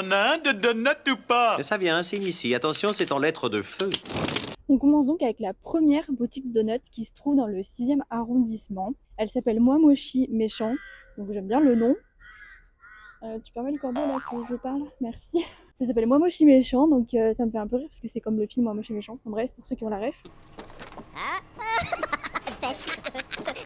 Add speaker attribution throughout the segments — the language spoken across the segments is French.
Speaker 1: en a un de donut ou pas?
Speaker 2: Ça vient, un signe ici. Attention, c'est en lettres de feu.
Speaker 3: On commence donc avec la première boutique de donuts qui se trouve dans le 6e arrondissement. Elle s'appelle Moi Mochi Méchant, donc j'aime bien le nom. Tu permets le corbeau là que je parle? Merci. Ça s'appelle Moi Mochi Méchant, donc ça me fait un peu rire parce que c'est comme le film Moi Mochi Méchant. En bref, pour ceux qui ont la ref.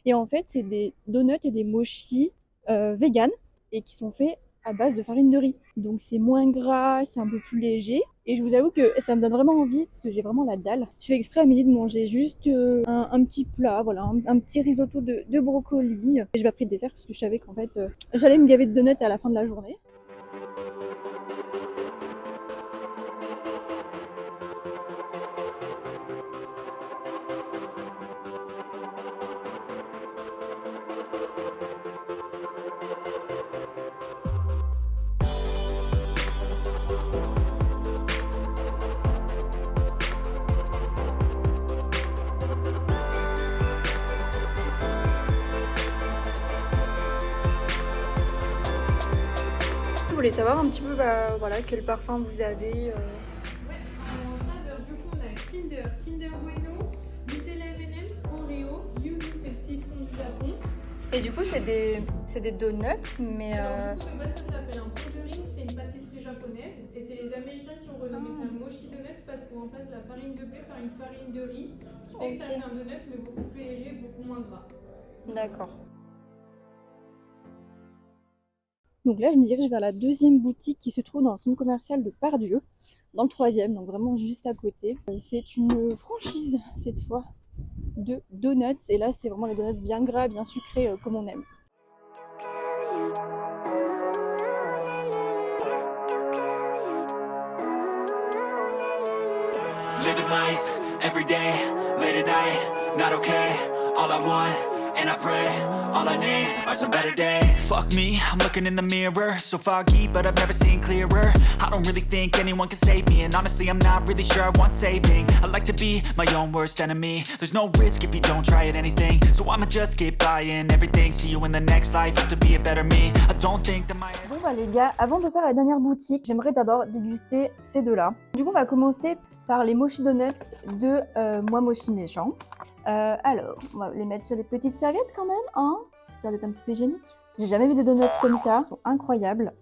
Speaker 3: Et en fait, c'est des donuts et des mochis vegan et qui sont faits à base de farine de riz. Donc c'est moins gras, c'est un peu plus léger. Et je vous avoue que ça me donne vraiment envie parce que j'ai vraiment la dalle. Je fais exprès à midi de manger juste un petit plat, voilà, un petit risotto de brocoli. Et j'ai pas pris de dessert parce que je savais qu'en fait j'allais me gaver de donuts à la fin de la journée. Je voulais savoir un petit peu voilà, quel parfum vous avez.
Speaker 4: Ouais, en saveur, du coup, on a Kinder Bueno, Nutella M&M's, Oreo, Yuzu, c'est le citron du Japon.
Speaker 3: Et du coup, c'est des donuts, mais.
Speaker 4: Alors, du coup, de base, ça s'appelle un pudding, c'est une pâtisserie japonaise. Et c'est les Américains qui ont renommé ça Mochi Donut parce qu'on remplace la farine de blé par une farine de riz. Ce qui fait que ça fait un donut, mais beaucoup plus léger, beaucoup moins gras.
Speaker 3: D'accord. Donc là, je me dirige vers la deuxième boutique qui se trouve dans le centre commercial de Pardieu, dans le 3e, donc vraiment juste à côté. Et c'est une franchise, cette fois, de donuts. Et là, c'est vraiment les donuts bien gras, bien sucrés, comme on aime.
Speaker 1: Living life, every day, late at night, not okay. All I want, and I pray, all I need are some better days. Fuck me, I'm looking in the mirror, so foggy, but I've never seen clearer. I don't really think anyone can save me, and honestly I'm not really sure I want saving. I like to be my own worst enemy. There's no risk if you don't try at anything, so I'ma just keep buying everything. See you in the next life, have to be a better me. I don't think that my...
Speaker 3: Bon bah les gars, avant de faire la dernière boutique, j'aimerais d'abord déguster ces deux-là. Du coup, on va commencer par les Mochi Donuts de Moi Mochi Méchant. Alors, on va les mettre sur des petites serviettes quand même, hein, histoire d'être un petit peu hygiénique. J'ai jamais vu des donuts comme ça, ils sont incroyables.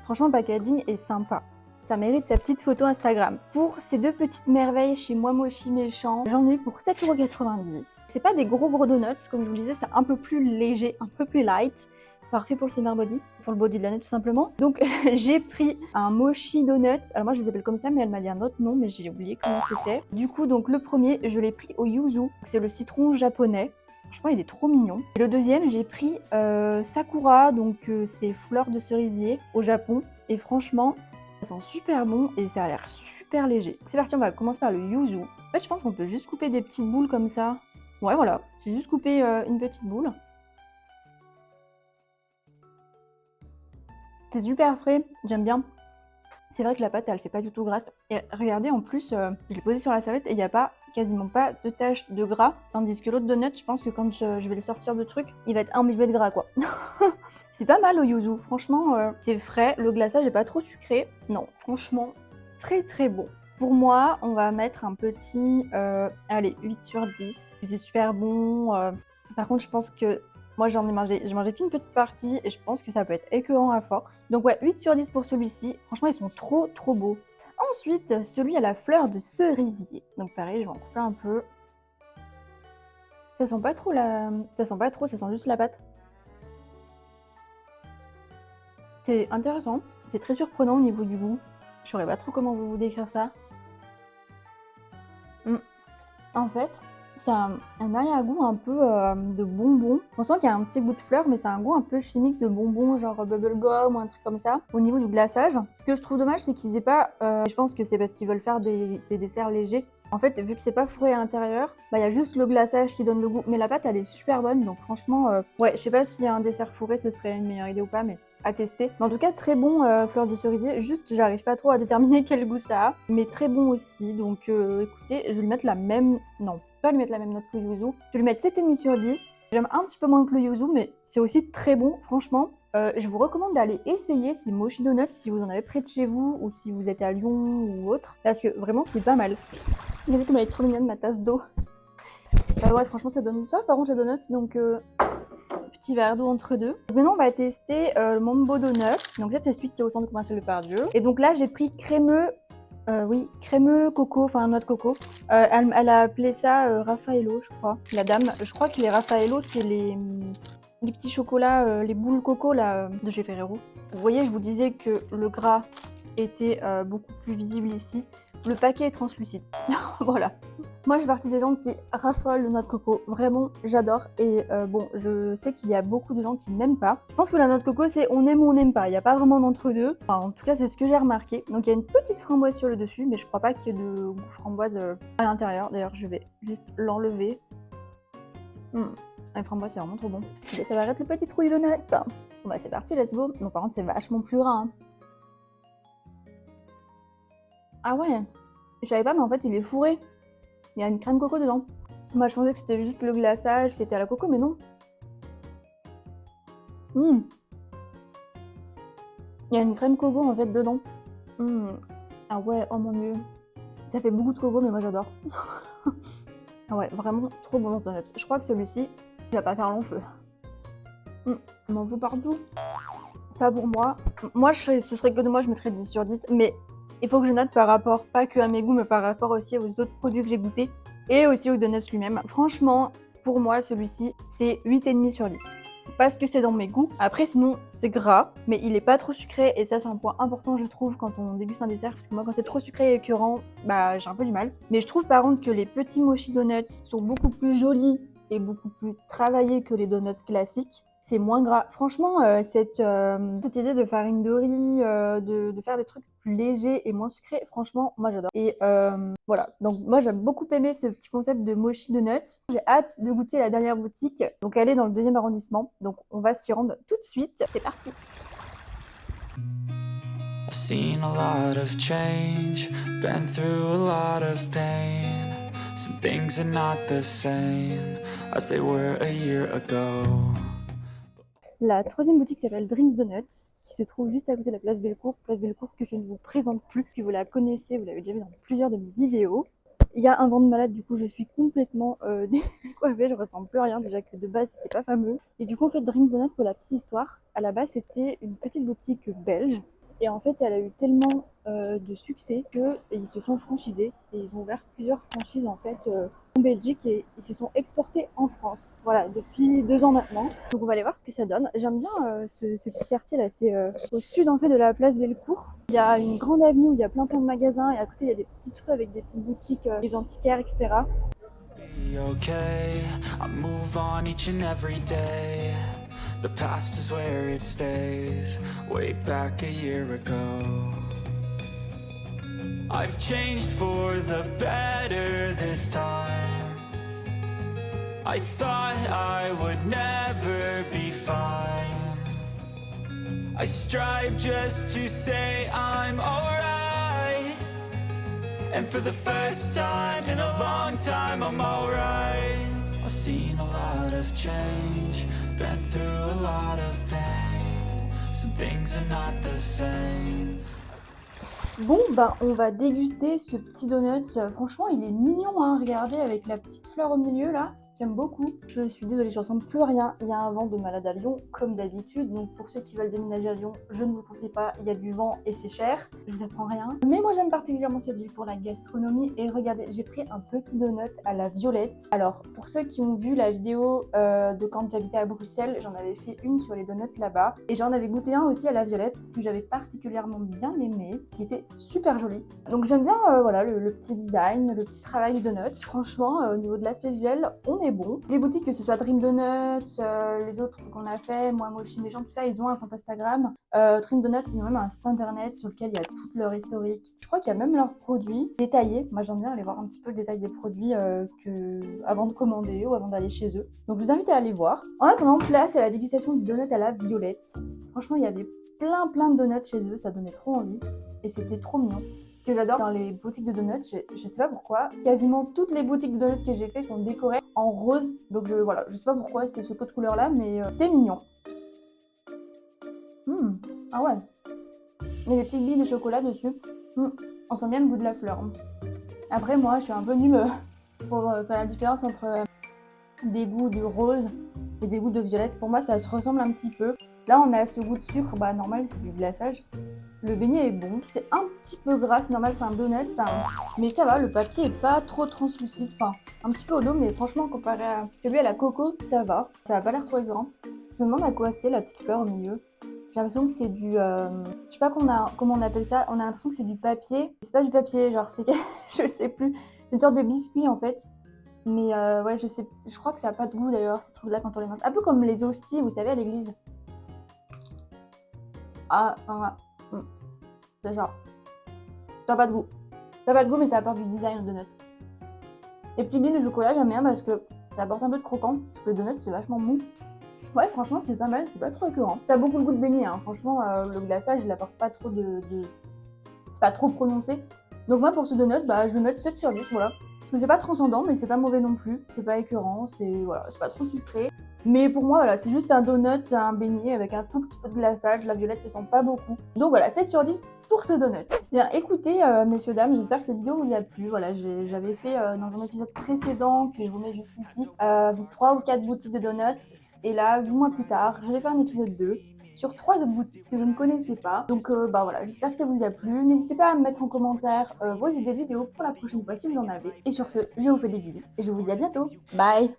Speaker 3: Franchement, le packaging est sympa. Ça mérite sa petite photo Instagram. Pour ces deux petites merveilles chez Moi Mochi Méchant, j'en ai eu pour 7,90 €. C'est pas des gros donuts, comme je vous le disais, c'est un peu plus léger, un peu plus light. Parfait pour le summer body, pour le body de l'année tout simplement. Donc j'ai pris un mochi donut. Alors moi je les appelle comme ça, mais elle m'a dit un autre nom, mais j'ai oublié comment c'était. Du coup donc le premier je l'ai pris au yuzu, c'est le citron japonais. Franchement il est trop mignon. Et le deuxième j'ai pris sakura, donc c'est fleurs de cerisier au Japon. Et franchement ça sent super bon et ça a l'air super léger. C'est parti, on va commencer par le yuzu. En fait je pense qu'on peut juste couper des petites boules comme ça. Ouais voilà, j'ai juste coupé une petite boule. C'est super frais, j'aime bien. C'est vrai que la pâte, elle fait pas du tout grasse. Et regardez, en plus, je l'ai posé sur la serviette et il n'y a quasiment pas de tache de gras. Tandis que l'autre donut, je pense que quand je vais le sortir de truc, il va être imbibé de gras, quoi. C'est pas mal au yuzu, franchement, c'est frais. Le glaçage est pas trop sucré. Non, franchement, très très bon. Pour moi, on va mettre un petit, allez, 8 sur 10. C'est super bon. Par contre, je pense que moi, j'ai mangé qu'une petite partie et je pense que ça peut être écœurant à force. Donc ouais, 8 sur 10 pour celui-ci. Franchement, ils sont trop beaux. Ensuite, celui à la fleur de cerisier. Donc pareil, je vais en couper un peu. Ça sent pas trop, ça sent juste la pâte. C'est intéressant. C'est très surprenant au niveau du goût. Je saurais pas trop comment vous décrire ça. En fait... c'est un arrière-goût un peu de bonbon. On sent qu'il y a un petit goût de fleur, mais c'est un goût un peu chimique de bonbon, genre bubblegum ou un truc comme ça. Au niveau du glaçage, ce que je trouve dommage, c'est qu'ils aient pas... je pense que c'est parce qu'ils veulent faire des desserts légers. En fait, vu que c'est pas fourré à l'intérieur, bah il y a juste le glaçage qui donne le goût. Mais la pâte, elle est super bonne, donc franchement... ouais, je sais pas si un dessert fourré, ce serait une meilleure idée ou pas, mais à tester. Mais en tout cas, très bon fleur de cerisier. Juste, j'arrive pas trop à déterminer quel goût ça a. Mais très bon aussi, donc écoutez, je vais lui mettre la même... Non. Pas lui mettre la même note que le yuzu. Je vais lui mettre 7,5 sur 10. J'aime un petit peu moins que le yuzu, mais c'est aussi très bon, franchement. Je vous recommande d'aller essayer ces Mochi Donuts si vous en avez près de chez vous ou si vous êtes à Lyon ou autre, parce que vraiment c'est pas mal. Regardez comme elle est trop mignonne ma tasse d'eau. Ouais, franchement ça donne ça par contre les donuts, donc petit verre d'eau entre deux. Maintenant on va tester le Mambo Donuts, donc ça c'est celui qui est au centre commercial de Pardieu. Et donc là j'ai pris crémeux, crémeux coco, enfin noix de coco. Elle a appelé ça Raffaello je crois, la dame. Je crois que les Raffaello c'est les petits chocolats, les boules coco là, de chez Ferrero. Vous voyez, je vous disais que le gras était beaucoup plus visible ici. Le paquet est translucide. Voilà. Moi, je fais partie des gens qui raffolent de noix de coco. Vraiment, j'adore. Et bon, je sais qu'il y a beaucoup de gens qui n'aiment pas. Je pense que la noix de coco, c'est on aime ou on n'aime pas. Il n'y a pas vraiment d'entre-deux. Enfin, en tout cas, c'est ce que j'ai remarqué. Donc, il y a une petite framboise sur le dessus, mais je crois pas qu'il y ait de goût framboise à l'intérieur. D'ailleurs, je vais juste l'enlever. La framboise, c'est vraiment trop bon. Parce que ça va arrêter le petit trouille de donut. Bon, bah, c'est parti, let's go. Bon, par contre, c'est vachement plus gras. Hein. Ah ouais, je savais pas, mais en fait, il est fourré. Il y a une crème coco dedans. Moi, je pensais que c'était juste le glaçage qui était à la coco, mais non. Il y a une crème coco, en fait, dedans. Ah ouais, oh mon dieu. Ça fait beaucoup de coco, mais moi, j'adore. Ah ouais, vraiment trop bon ce donut. Je crois que celui-ci, il va pas faire long feu. On m'en fout partout. Ça, pour moi, ce serait que de moi, je mettrais 10 sur 10, mais il faut que je note par rapport, pas que à mes goûts, mais par rapport aussi aux autres produits que j'ai goûtés et aussi au donut lui-même. Franchement, pour moi, celui-ci, c'est 8,5 sur 10. Parce que c'est dans mes goûts. Après, sinon, c'est gras, mais il est pas trop sucré et ça, c'est un point important, je trouve, quand on déguste un dessert. Parce que moi, quand c'est trop sucré et écœurant, bah, j'ai un peu du mal. Mais je trouve par contre que les petits Mochi Donuts sont beaucoup plus jolis et beaucoup plus travaillés que les donuts classiques. C'est moins gras. Franchement, cette idée de farine de riz, de faire des trucs plus légers et moins sucrés, franchement, moi j'adore. Et voilà, donc moi j'ai beaucoup aimé ce petit concept de Mochi Donuts. J'ai hâte de goûter la dernière boutique. Donc elle est dans le 2e arrondissement, donc on va s'y rendre tout de suite. C'est parti.
Speaker 1: I've seen a lot of change, been through a lot of pain. Some things are not the same as they were a year ago.
Speaker 3: La 3e boutique s'appelle Dreams Donuts, qui se trouve juste à côté de la place Bellecour que je ne vous présente plus. Si vous la connaissez, vous l'avez déjà vu dans plusieurs de mes vidéos. Il y a un vent de malade, du coup je suis complètement décoiffée, je ressemble plus à rien, déjà que de base c'était pas fameux. Et du coup en fait Dreams Donuts, pour la petite histoire, à la base c'était une petite boutique belge. Et en fait elle a eu tellement de succès qu'ils se sont franchisés et ils ont ouvert plusieurs franchises en fait en Belgique et ils se sont exportés en France. Voilà, depuis 2 ans maintenant. Donc on va aller voir ce que ça donne. J'aime bien ce petit quartier là, c'est au sud en fait de la place Bellecour. Il y a une grande avenue où il y a plein de magasins et à côté il y a des petites rues avec des petites boutiques, des antiquaires, etc.
Speaker 1: Okay, I move on each and every day. The past is where it stays, way back a year ago. I've changed for the better this time. I thought I would never be fine. I strive just to say I'm alright. And for the first time in a long time I'm alright. I've seen a lot of change, been through a lot of pain. Some things are not the same.
Speaker 3: Bon, bah on va déguster ce petit donut. Franchement, il est mignon, hein. Regardez, avec la petite fleur au milieu là. J'aime beaucoup. Je suis désolée, je ressemble plus à rien. Il y a un vent de malade à Lyon, comme d'habitude. Donc pour ceux qui veulent déménager à Lyon, je ne vous conseille pas. Il y a du vent et c'est cher. Je vous apprends rien. Mais moi j'aime particulièrement cette ville pour la gastronomie. Et regardez, j'ai pris un petit donut à la violette. Alors pour ceux qui ont vu la vidéo de quand j'habitais à Bruxelles, j'en avais fait une sur les donuts là-bas. Et j'en avais goûté un aussi à la violette que j'avais particulièrement bien aimé, qui était super joli. Donc j'aime bien voilà, le petit design, le petit travail du donut. Franchement, au niveau de l'aspect visuel, on est bon. Les boutiques, que ce soit Dream Donuts, les autres qu'on a fait, moi, Mochi Méchant, tout ça, ils ont un compte Instagram. Dream Donuts, ils ont même un site internet sur lequel il y a tout leur historique. Je crois qu'il y a même leurs produits détaillés. Moi, j'aime bien aller voir un petit peu le détail des produits avant de commander ou avant d'aller chez eux. Donc, je vous invite à aller voir. En attendant, place à la dégustation du donut à la violette. Franchement, il y avait plein de donuts chez eux, ça donnait trop envie. Et c'était trop mignon. Ce que j'adore dans les boutiques de donuts, je sais pas pourquoi, quasiment toutes les boutiques de donuts que j'ai fait sont décorées en rose. Donc voilà, je sais pas pourquoi c'est ce code couleur là, mais c'est mignon. Ah ouais. Il y a des petites billes de chocolat dessus. On sent bien le goût de la fleur. Après, moi, je suis un peu nulle pour faire la différence entre des goûts de rose et des goûts de violette. Pour moi, ça se ressemble un petit peu. Là, on a ce goût de sucre, bah normal, c'est du glaçage. Le beignet est bon. C'est un petit peu gras, c'est normal, c'est un donut. Mais ça va, le papier est pas trop translucide. Enfin, un petit peu au dos, mais franchement, comparé à celui à la coco, ça va. Ça a pas l'air trop grand. Je me demande à quoi c'est la petite fleur au milieu. J'ai l'impression que c'est du... je sais pas comment on appelle ça. On a l'impression que c'est du papier. C'est pas du papier, genre c'est... je sais plus. C'est une sorte de biscuit en fait. Mais ouais, je crois que ça a pas de goût d'ailleurs, ces trucs-là quand on les mange. Un peu comme les hosties, vous savez, à l'église. Ah, voilà. C'est ça. Ça a pas de goût. Ça a pas de goût, mais ça apporte du design au donut. Les petits billes de chocolat, j'aime bien parce que ça apporte un peu de croquant. Parce que le donut, c'est vachement mou. Ouais, franchement, c'est pas mal, c'est pas trop écœurant. Ça a beaucoup le goût de beignet, hein. Franchement, le glaçage, il apporte pas trop c'est pas trop prononcé. Donc moi, pour ce donut, bah, je vais mettre 7 sur 10, voilà. Parce que c'est pas transcendant, mais c'est pas mauvais non plus. C'est pas écœurant, voilà, c'est pas trop sucré. Mais pour moi, voilà, c'est juste un donut, un beignet avec un tout petit peu de glaçage. La violette se sent pas beaucoup. Donc voilà, 7 sur 10 pour ce donut. Bien, écoutez, messieurs, dames, j'espère que cette vidéo vous a plu. Voilà, j'avais fait dans un épisode précédent, que je vous mets juste ici, 3 ou 4 boutiques de donuts. Et là, 8 mois plus tard, je vais faire un épisode 2 sur 3 autres boutiques que je ne connaissais pas. Donc bah voilà, j'espère que ça vous a plu. N'hésitez pas à me mettre en commentaire vos idées de vidéos pour la prochaine fois si vous en avez. Et sur ce, je vous fais des bisous et je vous dis à bientôt. Bye!